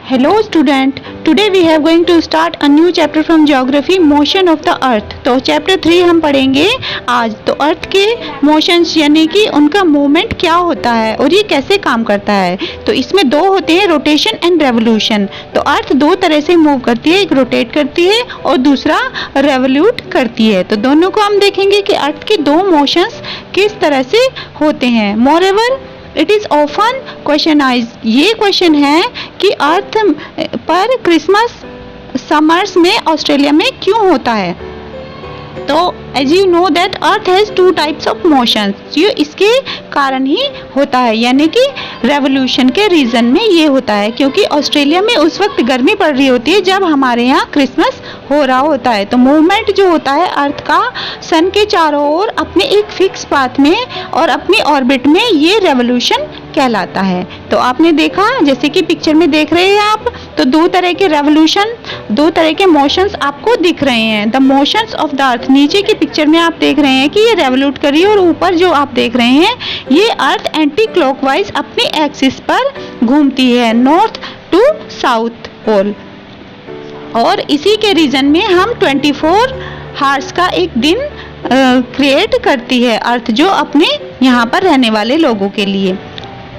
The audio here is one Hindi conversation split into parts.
Hello student, today we are going to start a new chapter from geography, motion of the earth। तो चैप्टर 3 हम पढ़ेंगे आज। तो अर्थ के मोशंस यानी कि उनका मूवमेंट क्या होता है और ये कैसे काम करता है। तो इसमें दो होते हैं, रोटेशन एंड रेवोल्यूशन। तो अर्थ दो तरह से मूव करती है, एक रोटेट करती है और दूसरा रेवोल्यूट करती है। तो दोनों को हम देखेंगे कि अर्थ के दो मोशंस किस तरह से होते हैं। मोreover इट इज़ ऑफन क्वेश्चनाइज, ये क्वेश्चन है कि अर्थ पर क्रिसमस समर्स में ऑस्ट्रेलिया में क्यों होता है। तो as you know that earth has two types of motions, ये इसके कारण ही होता है, यानी कि रेवोल्यूशन के रीज़न में ये होता है क्योंकि ऑस्ट्रेलिया में उस वक्त गर्मी पड़ रही होती है जब हमारे यहाँ क्रिसमस हो रहा होता है। तो मूवमेंट जो होता है अर्थ का सन के चारों ओर अपने एक फिक्स पाथ में और अपनी ऑर्बिट में, ये रेवोल्यूशन कहलाता है। तो आपने देखा जैसे कि पिक्चर में देख रहे हैं आप, तो दो तरह के रेवोल्यूशन, दो तरह के मोशंस आपको दिख रहे हैं। The motions of the earth, नीचे की पिक्चर में आप देख रहे हैं कि ये रेवोल्यूट कर रही है और ऊपर जो आप देख रहे हैं ये अर्थ एंटी क्लॉकवाइज अपनी एक्सिस पर घूमती है, नॉर्थ टू साउथ पोल। और इसी के रीजन में हम 24 हार्स का एक दिन क्रिएट करती है अर्थ, जो अपने यहाँ पर रहने वाले लोगों के लिए।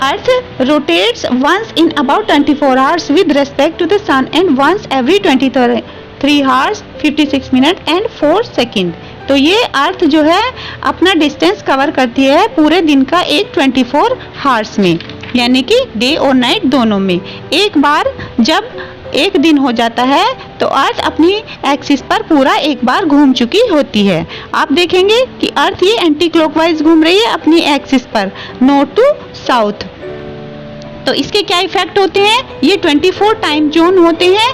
अर्थ rotates once in about 24 hours with respect to the sun and once every 23 hours 56 minutes and 4 seconds। तो ये अर्थ जो है अपना डिस्टेंस कवर करती है पूरे दिन का एक 24 हार्स में, यानी कि डे और नाइट दोनों में। एक बार जब एक दिन हो जाता है तो अर्थ अपनी एक्सिस पर पूरा एक बार घूम चुकी होती है। आप देखेंगे कि अर्थ ये एंटी क्लॉकवाइज घूम रही है अपनी एक्सिस पर, नॉर्थ टू साउथ। तो इसके क्या इफेक्ट होते हैं, ये 24 टाइम जोन होते हैं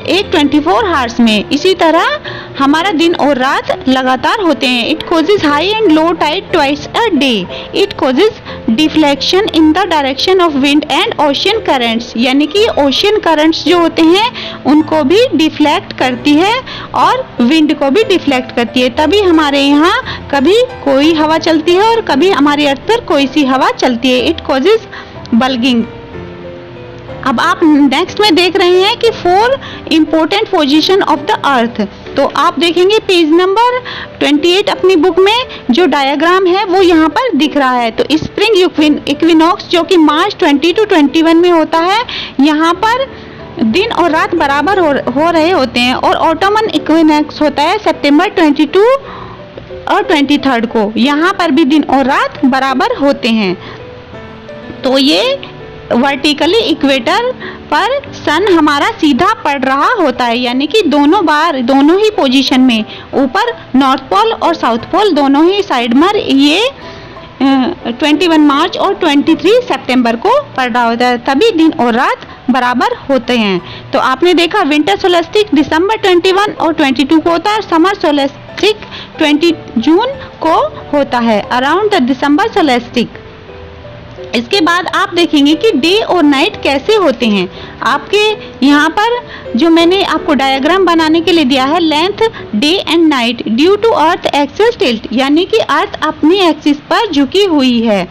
एक 24 हार्स में। इसी तरह हमारा दिन और रात लगातार होते हैं। It causes high and low tide twice a day. It causes deflection in the direction of wind and ocean currents, यानी कि ओशियन करंट्स जो होते हैं उनको भी डिफ्लेक्ट करती है और विंड को भी डिफ्लेक्ट करती है। तभी हमारे यहाँ कभी कोई हवा चलती है और कभी हमारी अर्थ पर कोई सी हवा चलती है। It causes bulging. अब आप नेक्स्ट में देख रहे हैं कि 4 important position of the earth. तो आप देखेंगे पेज नंबर 28 अपनी बुक में जो डायग्राम है वो यहाँ पर दिख रहा है। तो स्प्रिंग इक्विनॉक्स जो कि मार्च 20 to 21 में होता है, यहाँ पर दिन और रात बराबर हो रहे होते हैं। और ऑटोमन इक्विनॉक्स होता है सितंबर 22 और 23 को, यहाँ पर भी दिन और रात बराबर होते हैं। तो ये वर्टिकली इक्वेटर पर सन हमारा सीधा पड़ रहा होता है, यानी कि दोनों ही पोजीशन में, ऊपर नॉर्थ पोल और साउथ पोल दोनों ही साइड में ये 21 मार्च और 23 सितंबर को पड़ रहा होता है, तभी दिन और रात बराबर होते हैं। तो आपने देखा विंटर सोलेस्टिक दिसंबर 21 और 22 को होता है, समर सोलेस्टिक 20 जून को होता है, अराउंड द दिसंबर सोलेस्टिक। इसके बाद आप देखेंगे कि डे और नाइट कैसे होते हैं। आपके यहाँ पर जो मैंने आपको डायग्राम बनाने के लिए दिया है, length day and night due to earth axis tilt, यानी कि अर्थ अपनी एक्सिस पर झुकी हुई है।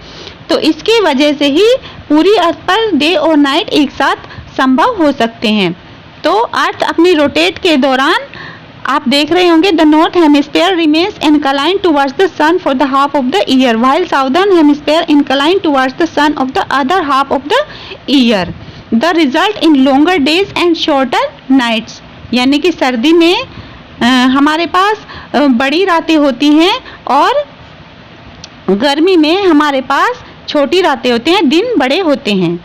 तो इसकी वजह से ही पूरी अर्थ पर डे और नाइट एक साथ संभव हो सकते हैं। तो अर्थ अपनी रोटेट के दौरान आप देख रहे होंगे the north hemisphere remains incline towards the sun for the half of the year, while southern hemisphere incline towards the sun of the other half of the year. The result in longer days and shorter nights, यानी कि सर्दी में हमारे पास बड़ी रातें होती हैं और गर्मी में हमारे पास छोटी रातें होती हैं, दिन बड़े होते हैं।